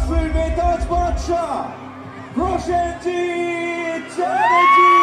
Sri Netaj Badsha, Prosenjit Chatterjee.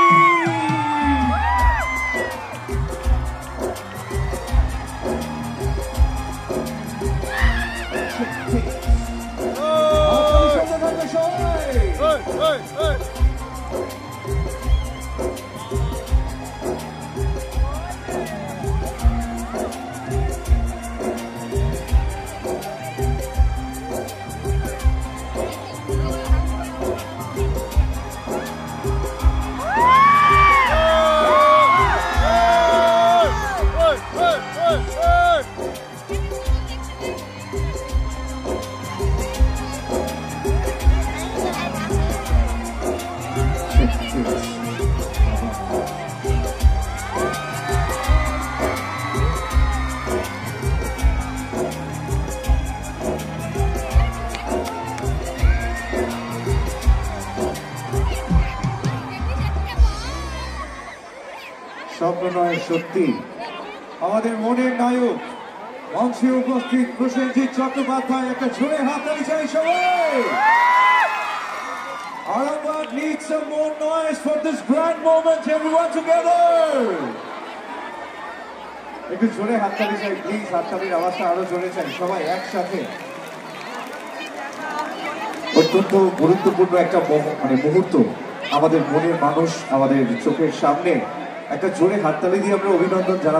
স্বপ্ন নয় সত্যি আমাদের মনের নায়ক মঞ্চে উপস্থিত প্রসেনজিৎ চট্টোপাধ্যায় একটা জোরে হাততালি চাই সবাই Aurangabad needs some more noise for this grand moment everyone together একটু জোরে হাততালি চাই প্লিজ হাততালির আওয়াজটা আরো জোরে চাই সবাই একসাথে অত্যন্ত গুরুত্বপূর্ণ একটা মুহূর্ত আমাদের মনের মানুষ আমাদের চোখের সামনে একটা জোরে হাততালি দিয়ে আমরা অভিনন্দন জানাই